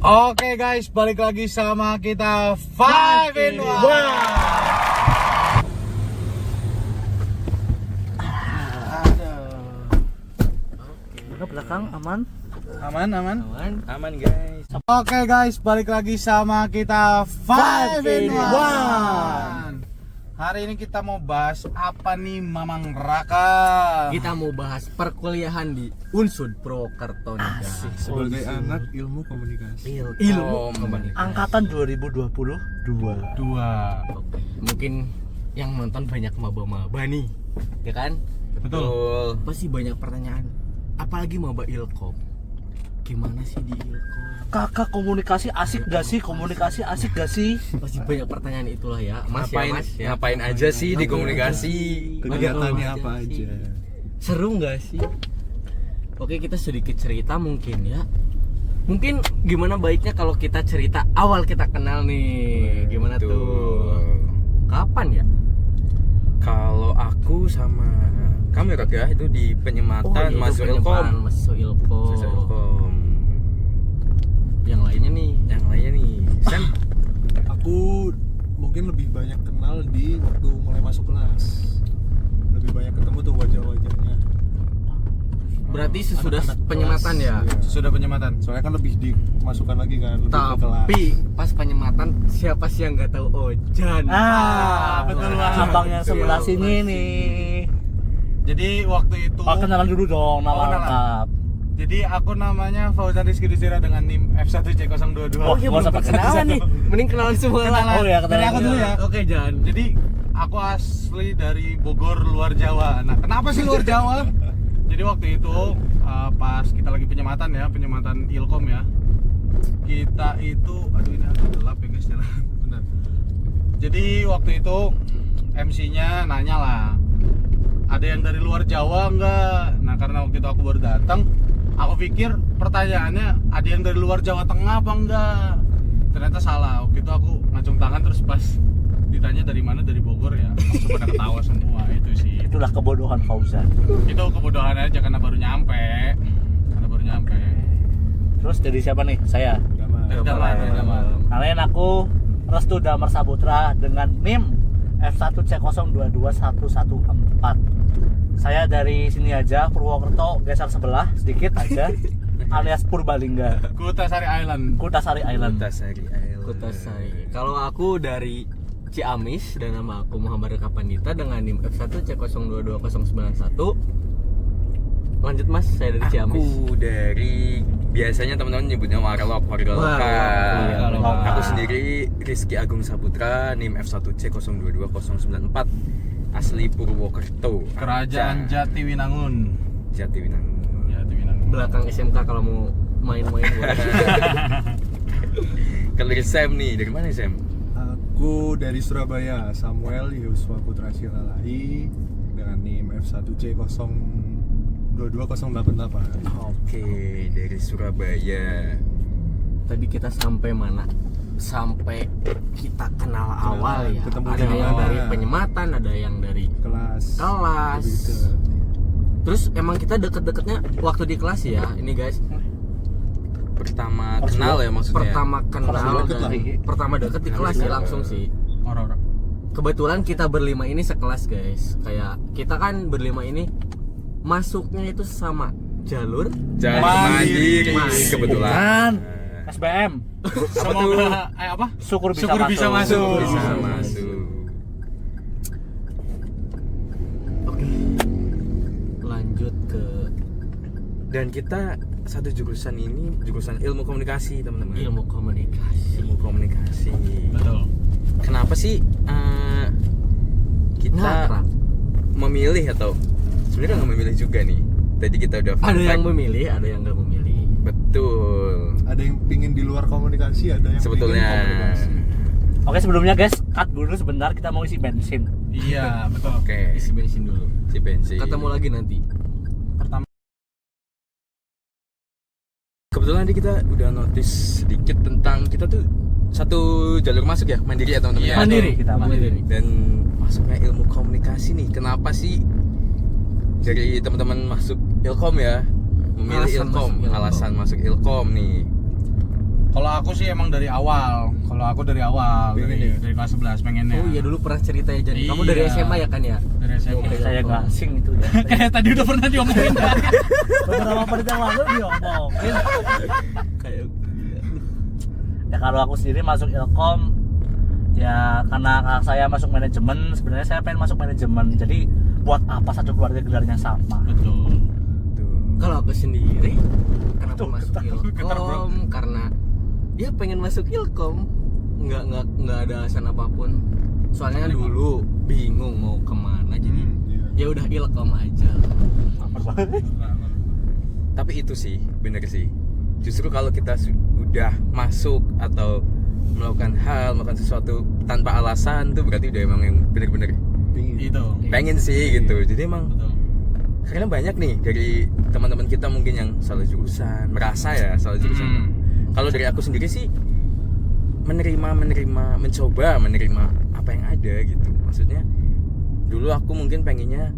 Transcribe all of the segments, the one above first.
Oke guys, balik lagi sama kita 5 in 1. Ke belakang aman. Aman guys. Oke guys, balik lagi sama kita 5 in 1. Hari ini kita mau bahas apa nih Mamang Raka? Kita mau bahas perkuliahan di Unsud Purwokerto nih guys. Sebagai anak ilmu komunikasi. Ilmu komunikasi. Angkatan 2022. Dua. Mungkin yang nonton banyak maba-maba nih, ya kan? Betul. Pasti banyak pertanyaan. Apalagi maba Ilkom. Gimana sih di Ilkom? Kakak komunikasi asik gak sih? Komunikasi asik gak sih? Pasti banyak pertanyaan itulah ya, Mas. Ngapain aja sih di komunikasi? Kegiatannya apa aja? Seru nggak sih? Oke, kita sedikit cerita mungkin ya. Mungkin gimana baiknya kalau kita cerita awal kita kenal nih. Gimana tuh? Kapan ya? Kalau aku sama kamu ya Kak ya, itu di penyematan itu masuk penyempatan, Ilkom. masuk Ilkom. Masuk Ilkom. Yang lainnya nih. Sam, Aku mungkin lebih banyak kenal di waktu mulai masuk kelas. Lebih banyak ketemu tuh wajah-wajahnya. Berarti sesudah Anak-anak penyematan kelas, ya. iya. Sudah penyematan. Soalnya kan lebih dimasukkan lagi kan, lebih ke kelas. Tapi pas penyematan siapa sih yang nggak tahu Ojan? Betul banget. Abang yang sebelah sini nih. Jadi waktu itu Kenalan dulu dong nama kenalan. lengkap. Jadi aku namanya Fauzan Rizky Dusira dengan NIM F1C022. Oh, iya, Belum belum kenalan nih. Mending kenalan semua lah. Kenalan. Oh ya, Dari aku dulu ya. Oke, Jan. Jadi aku asli dari Bogor, luar Jawa. Nah, kenapa sih luar Jawa? Jadi waktu itu pas kita lagi penyematan Ilkom ya. Kita itu, aduh ini agak gelap ya guys jalan. Bentar. Jadi waktu itu MC-nya nanya lah, ada yang dari luar Jawa enggak? Nah karena waktu itu aku baru datang, aku pikir pertanyaannya ada yang dari luar Jawa Tengah apa enggak? Ternyata salah. Waktu itu aku ngacung tangan terus pas ditanya dari mana, dari Bogor ya, langsung pada ketawa semua. Itu sih, Itulah kebodohan Fauzan. itu kebodohan aja karena baru nyampe. Terus dari siapa nih? Saya. Dari Damar. Kalian aku Restu Damar Saputra dengan NIM F1C022114. Saya dari sini aja, Purwokerto, geser sebelah sedikit aja, alias Purbalingga, Kutasari Island. Kutasari Island. Kutasari. Kalau aku dari Ciamis dan nama aku Muhammad Reka Pandita dengan NIM F1C022091. Lanjut Mas, saya dari Ciamis. aku dari biasanya teman-teman nyebutnya warga lokal. Warga lokal. Aku sendiri Rizky Agung Saputra, NIM F1C022094, asli Purwokerto. Kerajaan Jatiwinangun. Jatiwinangun. Belakang SMK kalau mau main-main. Kalau dari Sam nih, dari mana Sam? Aku dari Surabaya, Samuel Yuswa Putra Silalai dengan NIM F1C022088. Oke, dari Surabaya. Tadi kita sampai mana? Sampai kita kenal awal ya. ketemu Ada di yang awal. dari penyematan, ada yang dari Kelas. kelas. Lebih ke- Terus emang kita deket-deketnya waktu di kelas ya, ini guys. Pertama kenal ya maksudnya. Pertama kenal deket dan lah. pertama deket di kelas sih langsung sih. Orang-orang. Kebetulan kita berlima ini sekelas guys. Kayak kita kan berlima ini masuknya itu sama jalur. Jangan Mandiri. mandiri kebetulan. Bukan. SBM. Semoga apa? Syukur bisa Syukur bisa masuk. Bisa masuk. Oke. Lanjut ke Dan kita satu jurusan ini jurusan ilmu komunikasi teman-teman. ilmu komunikasi. Ilmu komunikasi. Betul. Kenapa sih kita Ngakrak. memilih atau sebenarnya nggak memilih juga nih? Tadi kita udah Ada yang fact. memilih, ada yang nggak memilih. Betul. Ada yang pingin di luar komunikasi, ada yang Sebetulnya. pingin komunikasi. Oke, sebelumnya guys, cut dulu sebentar, kita mau isi bensin. Iya, betul. Oke. Isi bensin dulu. Si bensin. Ketemu lagi nanti. Pertama Kebetulan tadi kita udah notice sedikit tentang kita tuh satu jalur masuk ya, mandiri ya teman-teman. Iya, ya? Mandiri kita mandiri. Dan masuknya ilmu komunikasi nih, kenapa sih dari teman-teman masuk Ilkom ya memilih Alasan Ilkom? masuk Ilkom. Alasan masuk Ilkom nih. Kalau aku sih emang dari awal. Kalau aku dari awal, Pengen dari, ya? dari kelas 11 pengennya. Oh iya dulu pernah cerita ya Jan. Kamu dari Iya. SMA ya kan ya? Dari SMA. Saya nggak asing itu ya. Kayak tadi udah pernah diomongin. Beberapa menit yang lalu diomongin. Kayak Ya kalau aku sendiri masuk Ilkom ya karena kakak saya masuk manajemen, sebenarnya saya pengen masuk manajemen. Jadi buat apa satu keluarga gelarnya sama? Betul. kalau aku sendiri kenapa Tuh, masuk getar, bro. Ilkom karena ya pengen masuk Ilkom, nggak ada alasan apapun. Soalnya kan dulu bingung mau kemana, jadi Iya. ya udah Ilkom aja. Tapi itu sih bener sih, justru kalau kita udah masuk atau melakukan sesuatu tanpa alasan tuh berarti udah emang yang bener-bener Pingin. Itu. pengen sih gitu. Jadi emang Betul. karena banyak nih dari teman-teman kita mungkin yang salah jurusan, merasa ya salah jurusan. Kalau dari aku sendiri sih mencoba menerima apa yang ada gitu. Maksudnya dulu aku mungkin pengennya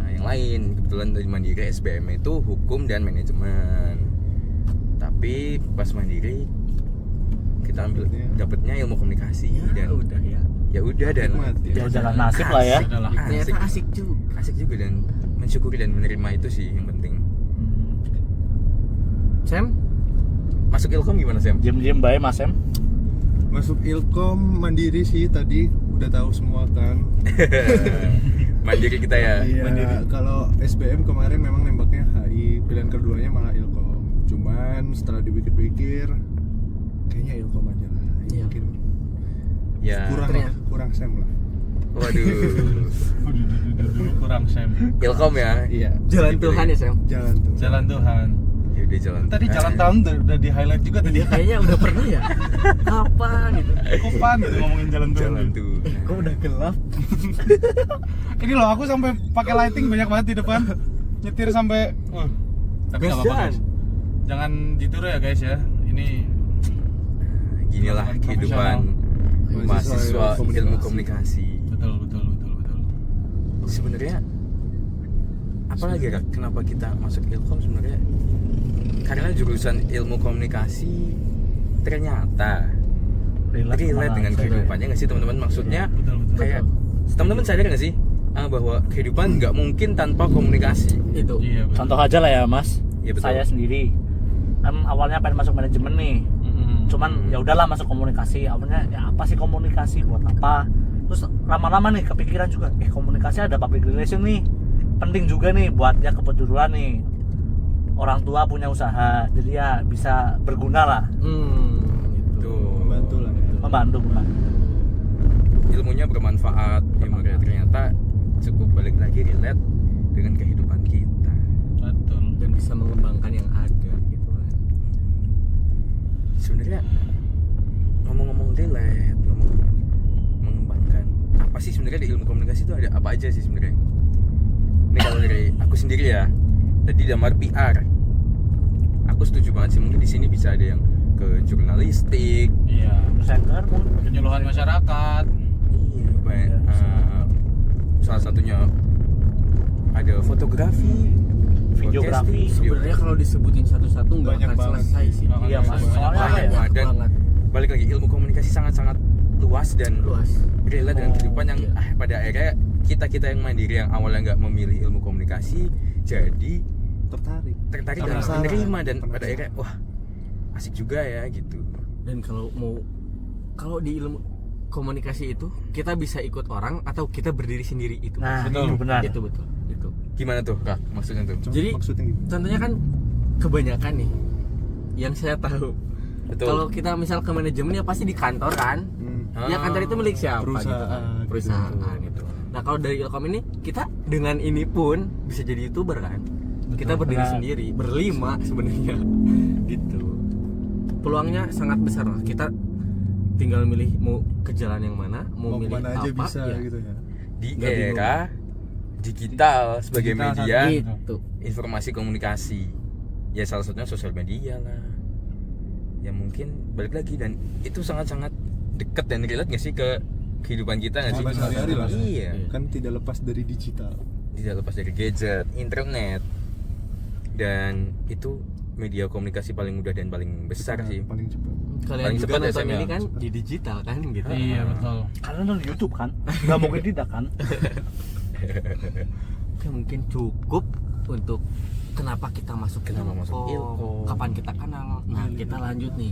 yang lain. Kebetulan dari Mandiri SBM itu hukum dan manajemen. Tapi pas Mandiri kita ambil dapatnya ilmu komunikasi Ya dan udah ya. ya udah dan Nikmati. Ya jalan nasib lah ya. Udahlah. Ternyata asik juga. asik juga dan mensyukuri dan menerima itu sih yang penting. Sam, Masuk Ilkom gimana Sam? Diam-diam baik Mas Em. Masuk Ilkom Mandiri sih tadi udah tahu semua kan. Mandiri kita ya. Iya, kalau SBM kemarin memang nembaknya HI, pilihan keduanya malah Ilkom. Cuman setelah dipikir-pikir kayaknya Ilkom aja lah. Iya. Mungkin Ya. kurang Sam lah. Waduh. Dulu kurang Sam. Ilkom ya. Iya, jalan Dipilih. Tuhan ya Sam. jalan tuh. Jalan Tuhan. Ya udah jalan. Tadi jalan tahun udah di highlight juga tadi. Ya kayaknya udah pernah ya. Kapan gitu? Kapan gitu ngomongin jalan Tuhan. Jalan tuh. Kok udah gelap? Ini loh aku sampai pakai lighting banyak banget di depan. Nyetir sampai tapi nggak apa-apa Kasian. guys. Jangan ditiru ya guys ya. Ini Ginilah Profesional. kehidupan mahasiswa ilmu komunikasi. betul. Sebenarnya apalagi Kak, kenapa kita masuk Ilkom sebenarnya? Karena jurusan ilmu komunikasi ternyata relate dengan kehidupannya nggak sih teman-teman? Maksudnya Betul. kayak teman-teman sadar nggak sih bahwa kehidupan nggak mungkin tanpa komunikasi? Itu. Iya. betul. Contoh aja lah ya Mas. Iya, betul. Saya sendiri kan awalnya pengen masuk manajemen nih. Cuman ya udahlah masuk komunikasi. Awalnya ya apa sih komunikasi, buat apa? Terus lama-lama nih kepikiran juga, komunikasi ada public relation nih. Penting juga nih buat ya kebetulan nih orang tua punya usaha, jadi ya bisa berguna lah, Gitu. Tuh. Membantu lah. membantu. Ilmunya bermanfaat, ilmunya ternyata cukup balik lagi relate dengan kehidupan kita. Betul. Dan bisa mengembangkan yang ada gitu kan. Sebenarnya ngomong-ngomong relate, ngomong mengembangkan apa sih sebenarnya di ilmu komunikasi itu ada apa aja sih sebenarnya? Ini kalau dari aku sendiri ya, tadi damar PR, aku setuju banget sih. Mungkin di sini bisa ada yang ke jurnalistik, Iya. Presenter mungkin. Penyuluhan masyarakat. iya, banyak. Salah satunya ada fotografi, Videografi. podcasting, Sebenarnya kalau disebutin satu-satu nggak Banyak akan banget. selesai sih. Iya, Mas. Soalnya apa ya? Banyak dan banget. balik lagi ilmu komunikasi sangat-sangat luas dan Luas. relate dengan kehidupan yang iya. pada akhirnya kita yang mandiri yang awalnya nggak memilih ilmu komunikasi jadi Tertarik. tertarik dan Penasaran. menerima dan pada Penasaran. akhirnya wah asik juga ya gitu. Dan kalau di ilmu komunikasi itu kita bisa ikut orang atau kita berdiri sendiri itu. Nah, Betul. itu benar. Itu betul. Itu. Gimana tuh Kak maksudnya tuh? Jadi Maksudnya gimana? contohnya kan kebanyakan nih yang saya tahu. Betul. Kalau kita misal ke manajemen ya pasti di kantor kan. Ya kantor itu milik siapa Perusahaan, gitu kan. gitu. Perusahaan gitu. Nah, kalau dari Ilkom ini kita dengan ini pun bisa jadi YouTuber kan. Kita berdiri benar. sendiri, berlima sebenarnya. Gitu. Peluangnya sangat besar lah. Kita tinggal milih mau ke jalan yang mana, mau milih kemana aja apa bisa ya. gitu ya. Di Nggak bingung. era digital sebagai Digital media Gitu. informasi komunikasi ya salah satunya sosial media lah ya mungkin balik lagi dan itu sangat-sangat dekat dan relate nggak sih ke kehidupan kita nggak sih? Sama sehari-hari lah. Iya. Kan tidak lepas dari digital. Tidak lepas dari gadget, internet dan itu media komunikasi paling mudah dan paling besar sih. Paling cepat. Kalian Paling juga cepat nonton SM ya. ini kan di digital kan gitu. Iya betul. Karena nonton di YouTube kan, nggak mungkin tidak kan. Oke, mungkin cukup untuk kenapa kita masuk Ilkom. kapan kita kenal. Nah, kita lanjut nih.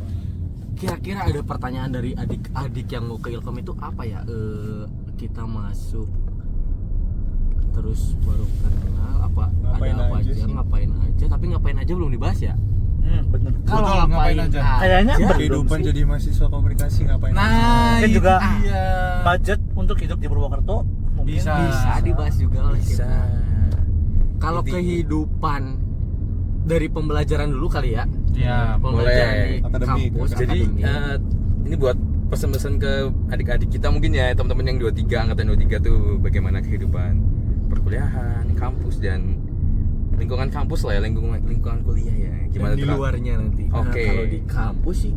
Kira-kira ada pertanyaan dari adik-adik yang mau ke Ilkom itu apa ya? Kita masuk terus baru kenal apa Ngapain ada apa aja aja, sih? ngapain aja, tapi ngapain aja belum dibahas ya? Bener. Kalau Betul, ngapain aja? Kayaknya belum Kehidupan sih. jadi mahasiswa komunikasi ngapain? Nah, Mungkin itu juga dia. budget untuk hidup di Purwokerto mungkin Bisa. Bisa dibahas juga oleh Bisa. kita. Kalau Inti- kehidupan dari pembelajaran dulu kali ya. Ya, Pembelajaran boleh. di Akademik. kampus. Jadi akademik. ini buat pesan-pesan ke adik-adik kita mungkin ya, teman-teman yang 23 angkatan 23 tuh bagaimana kehidupan perkuliahan, kampus dan lingkungan kampus lah ya, lingkungan kuliah ya. Gimana Dan di tuh, Kak? luarnya nanti. Nah, Oke. kalau di kampus sih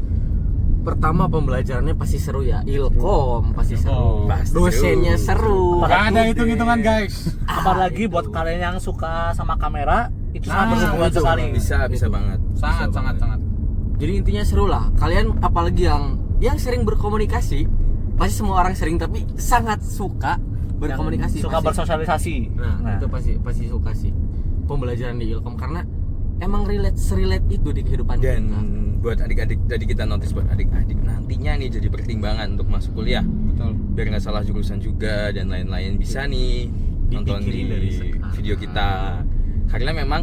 pertama pembelajarannya pasti seru ya. Ilkom pasti seru. Pasti Dosennya seru. seru. Gak ada hitung-hitungan guys. apalagi buat kalian yang suka sama kamera itu Nah, sangat berhubungan itu. sekali. Bisa banget. Sangat, Bisa sangat, banget. sangat. Jadi intinya seru lah. Kalian apalagi yang sering berkomunikasi, pasti semua orang sering tapi sangat suka berkomunikasi. Yang suka pasti. bersosialisasi. Nah, itu pasti suka sih pembelajaran di Ilkom karena emang serelate itu di kehidupan Dan kita. buat adik-adik, jadi kita notice buat adik-adik nantinya nih jadi pertimbangan untuk masuk kuliah. Betul. Biar nggak salah jurusan juga dan lain-lain, bisa nih nonton di Dipikirin dari sekarang. video kita. Karena memang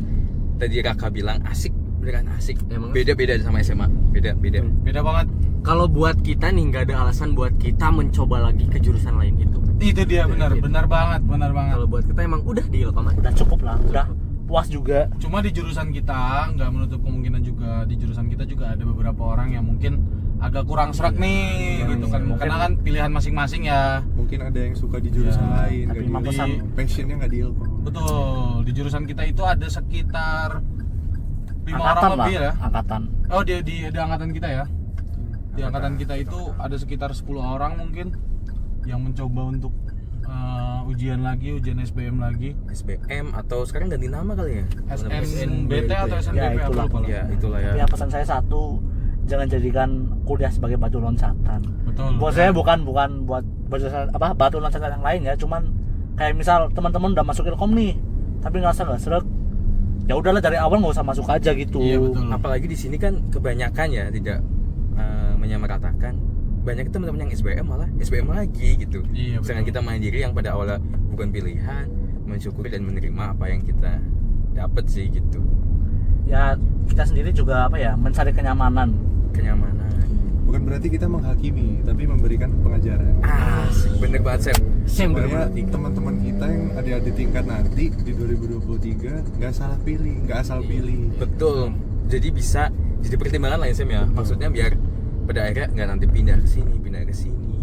tadi Raka bilang asik, beneran asik. Emang Beda-beda sama SMA, beda. Beda banget. Kalau buat kita nih nggak ada alasan buat kita mencoba lagi ke jurusan lain gitu. Itu dia benar, Gitu. benar banget, benar banget. Kalau buat kita emang udah di Ilkom aja. Udah cukup lah, udah puas juga. Cuma di jurusan kita nggak menutup kemungkinan juga di jurusan kita juga ada beberapa orang yang mungkin agak kurang serak nih, gitu kan. Mungkin- Karena kan pilihan masing-masing ya. Mungkin ada yang suka di jurusan Ya, lain, tapi nggak emang di pesan- passionnya nggak di Ilkom. Betul. Di jurusan kita itu ada sekitar 5 orang Angkatan lah, lebih ya. angkatan. Oh, di angkatan kita ya. Di angkatan kita itu ada sekitar 10 orang mungkin yang mencoba untuk ujian SBM lagi. SBM atau sekarang ganti nama kali ya? SNBT atau Ya, SNBP aku itulah. lupa lah. Ya itulah ya. Tapi ya pesan saya satu, jangan jadikan kuliah sebagai batu loncatan. Betul. Buat saya bukan buat batu loncatan yang lain ya, cuman kayak misal teman-teman udah masuk Ilkom nih, tapi ngerasa nggak sreg, ya udahlah dari awal nggak usah masuk aja gitu. Iya, betul. Apalagi di sini kan kebanyakan ya tidak menyamaratakan, banyak teman-teman yang SBM malah SBM lagi gitu. Iya, Sedangkan betul. kita mandiri yang pada awalnya bukan pilihan, mensyukuri dan menerima apa yang kita dapat sih gitu. Ya kita sendiri juga mencari kenyamanan. Kenyamanan. Bukan berarti kita menghakimi, tapi memberikan pengajaran. Bener banget Sam. Supaya teman-teman kita yang adik-adik tingkat nanti di 2023 nggak salah pilih, nggak asal pilih. Betul. Jadi bisa jadi pertimbangan lah ya Sam ya. Maksudnya biar pada akhirnya nggak nanti pindah ke sini.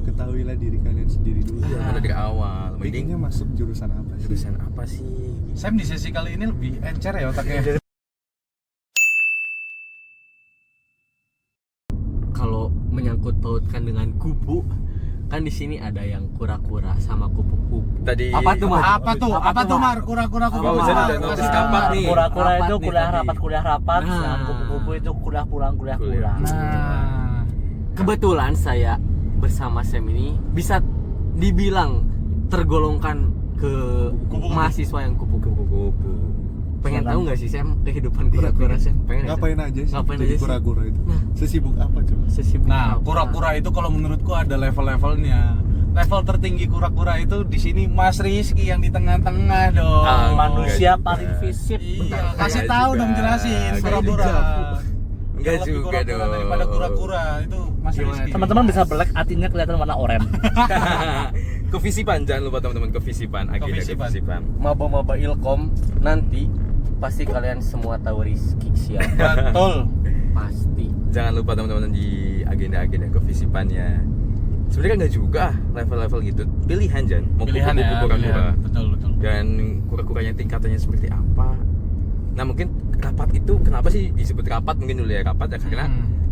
Ketahuilah diri kalian sendiri dulu. Iya, mulai dari awal. Pengennya Mending masuk jurusan apa sih? jurusan apa sih? Sam di sesi kali ini lebih encer ya otaknya. Kalau menyangkut pautkan dengan kupu, kan di sini ada yang kura-kura sama kupu-kupu. Tadi Apa tuh, Mar? Apa tuh Mar? Kura-kura Wah, Ustaz udah notice kapak nih. Kura-kura itu Rapat nih tadi. kuliah rapat, Nah. sedangkan kupu-kupu itu kuliah pulang. Nah, Kebetulan saya bersama Sam ini bisa dibilang tergolongkan ke Kupu-kupu. mahasiswa yang kupu-kupu. kupu-kupu. Pengen tahu nggak sih Sam kehidupan kura-kura Sam? Pengen nggak, Ngapain Sam? aja sih? Ngapain jadi aja sih? kura-kura itu? Nah. Sesibuk apa coba? Sesibuk nah apa? kura-kura itu kalau menurutku ada level-levelnya. Level tertinggi kura-kura itu di sini Mas Rizky yang di tengah-tengah dong. Ah, Manusia Enggak paling juga. visip. Iya, Enggak kasih juga. tahu dong, jelasin Enggak kura-kura. juga. Yang Enggak lebih juga kura-kura dong. daripada kura-kura itu Mas Gimana? Rizky. Teman-teman bisa black, artinya kelihatan warna oranye. Kevisipan, jangan lupa teman-teman kevisipan, agenda Kevisipan. kevisipan. Maba-maba Ilkom nanti pasti kalian semua tahu Rizky siapa. Betul. Pasti. Jangan lupa teman-teman di agenda-agenda kevisipannya. Sebenarnya nggak juga level-level gitu. Pilihan Jan, mau Pilihan kupu-kupu, ya. kura-kura. Pilihan. Betul. Dan kura-kuranya tingkatannya seperti apa. Nah mungkin rapat itu kenapa sih disebut rapat mungkin dulu ya rapat ya karena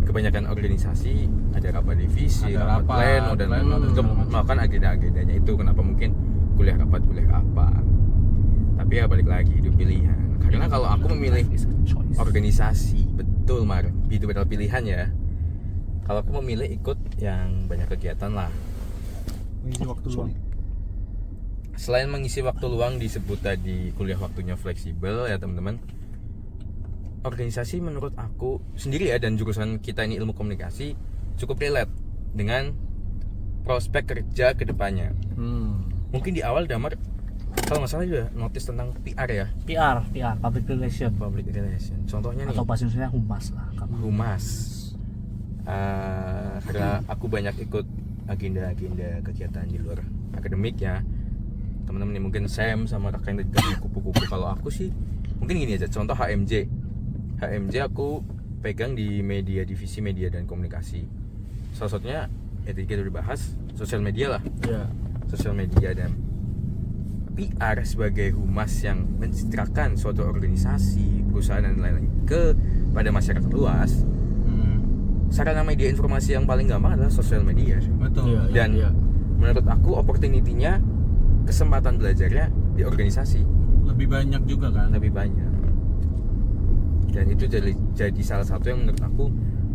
kebanyakan organisasi ada rapat divisi, Ada rapat rapat, pleno dan pleno dan untuk segala macam. melakukan agenda-agendanya itu kenapa mungkin kuliah rapat. Tapi ya balik lagi itu pilihan. Karena kalau aku memilih organisasi, betul Mar, itu betul pilihan ya. Kalau aku memilih ikut yang banyak kegiatan lah. Mengisi waktu luang. Selain mengisi waktu luang disebut tadi kuliah waktunya fleksibel ya teman-teman. Organisasi menurut aku sendiri ya, dan jurusan kita ini ilmu komunikasi cukup relate dengan prospek kerja ke depannya. Mungkin di awal Damar kalau nggak salah juga notice tentang PR ya. PR, public relation. Contohnya nih Atau bahasa Indonesia humas lah. humas. Karena aku banyak ikut agenda-agenda kegiatan di luar akademik ya. Teman-teman ini mungkin Sam sama rekan yang dari kupu-kupu. Kalau aku sih mungkin gini aja, contoh HMJ aku pegang di media, divisi media dan komunikasi. Salah satunya ya kita udah bahas sosial media lah. Sosial media dan PR sebagai humas yang mencitrakan suatu organisasi, perusahaan dan lain-lain kepada masyarakat luas. Sarana media informasi yang paling gampang adalah sosial media. Betul. Dan menurut aku opportunity-nya, kesempatan belajarnya di organisasi Lebih banyak juga kan. lebih banyak. Dan itu jadi salah satu yang menurut aku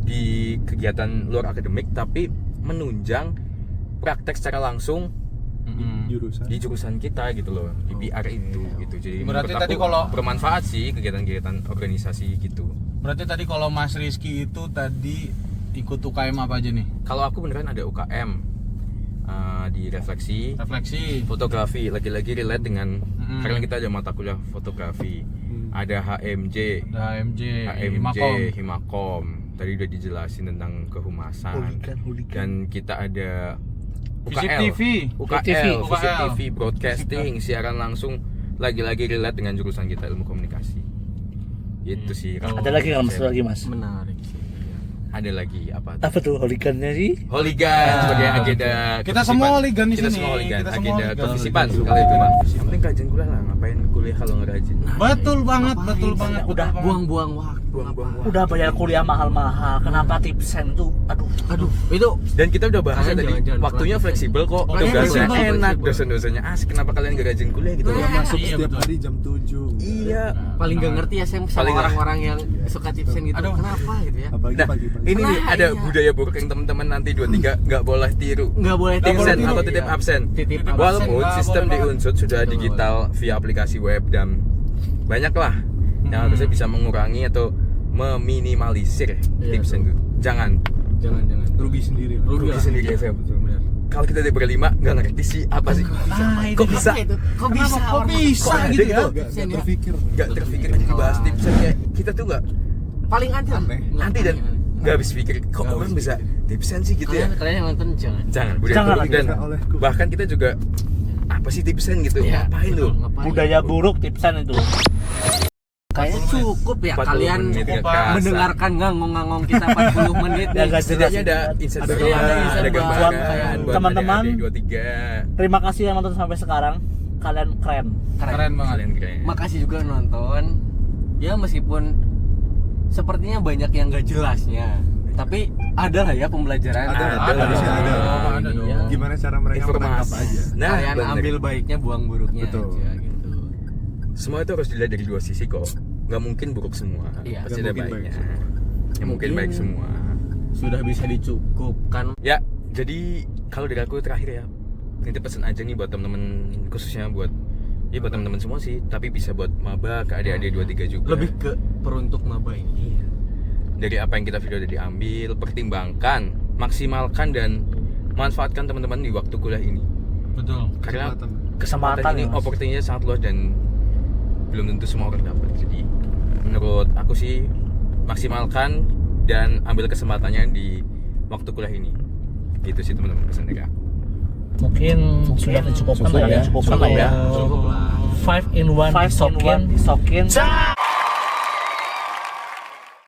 di kegiatan luar akademik tapi menunjang praktek secara langsung di jurusan kita gitu loh, di PR itu gitu. Jadi Berarti menurut tadi aku kalau- bermanfaat sih kegiatan-kegiatan organisasi gitu. Berarti tadi kalau Mas Rizky itu tadi ikut UKM apa aja nih? Kalau aku beneran ada UKM di refleksi fotografi, lagi-lagi relate dengan karena kita ada mata kuliah fotografi. Ada HMJ, Himakom. Tadi udah dijelasin tentang kehumasan. Dan kita ada Visip UKL, TV. Visip TV, broadcasting, siaran langsung, lagi-lagi relate dengan jurusan kita ilmu komunikasi. Itu sih. Ada lagi nggak mas? Lagi mas? Menarik sih. Ada lagi apa? Apa tuh holigannya sih? Holigan sebagai agenda Kita kevisipan. semua holigan di Kita sini. semua holigan, Kita semua agenda holigan. kevisipan kalau itu mah. Yang penting rajin kuliah lah, ngapain kuliah kalau nggak rajin. Betul banget, betul banget. Udah Buang-buang waktu. Udah bayar kuliah mahal-mahal, kenapa tipsen tuh? Aduh, Itu Dan kita udah bahas Kalian tadi, jangan waktunya pelan. fleksibel kok, Waktunya tugasnya fleksibel. enak, dosen-dosennya asik. Kenapa kalian gak rajin kuliah gitu? Udah masuk Iya, setiap betul. hari jam 7. Iya. paling gak ngerti ya Sam sama Paling nggak- orang-orang yang suka tipsen gitu. Aduh. Kenapa gitu ya? Apalagi Nah, pagi-pagi. ini nih Nah, ada iya. budaya buruk yang teman-teman nanti 23 nggak boleh tiru. Nggak boleh Nggak boleh Absen tiru. atau titip absen. Titip absen. Walaupun Nggak sistem boleh di banget. Unsud sudah digital via aplikasi web dan banyak lah yang harusnya bisa mengurangi atau meminimalisir Iya, tipsen itu. Jangan Jangan. Rugi sendiri. rugi sendiri ya. Kalau kita dari berlima nggak ngerti sih apa sih. Kok bisa? Kok bisa? Kok orang- bisa Kok ada gitu ya? gitu? Gak terpikir. Nggak terpikir dibahas tipsen kayak kita tuh nggak Paling aneh. nanti dan nggak habis pikir kok orang bisa tipsen sih gitu ya. Kalian yang nonton jangan. Jangan budaya Jangan buruk. lagi. Dan Olehku. bahkan kita juga apa sih tipsen gitu, Iya, ngapain tuh? Ngapain? budaya buruk tipsen itu. Kayaknya cukup ya 40 kalian menit nggak cukup, kerasa. mendengarkan ngangong-ngangong kita 40 menit Ya, nih. guys. Setidaknya ada insight Ada baru, insight ada baru. gambaran Buat buat teman-teman. adik-adik 23. Terima kasih yang nonton sampai sekarang. Kalian keren. Keren banget. Kalian keren. Makasih juga nonton. Ya meskipun sepertinya banyak yang gak jelasnya, tapi ada lah ya pembelajaran. Ada dong. sih, ada. Ada dong. Ya. Gimana cara mereka menangkap Informasi. aja? Nah, Kalian bener. ambil baiknya, buang buruknya Betul. aja gitu. Semua itu harus dilihat dari dua sisi kok. Nggak mungkin buruk semua. Iya. Pasti Nggak ada mungkin baik baiknya. semua. Ya mungkin baik semua. Sudah bisa dicukupkan. Ya, jadi kalau dari aku terakhir ya, nitip pesan aja nih buat temen-temen, khususnya buat temen-temen semua sih, tapi bisa buat maba, ke adik-adik 23 juga. Lebih ke peruntuk maba ini. Iya. Dari apa yang kita video udah diambil, pertimbangkan, maksimalkan dan manfaatkan teman-teman di waktu kuliah ini. Betul. Karena Kesempatan kesempatan ini ya, Mas. opportunity-nya sangat luas dan belum tentu semua orang dapat. Jadi menurut aku sih maksimalkan dan ambil kesempatannya di waktu kuliah ini. Gitu sih teman-teman pesan dari aku. Mungkin sudah dicukupkan lah ya. Cukup lah. 5 in 1 disokin.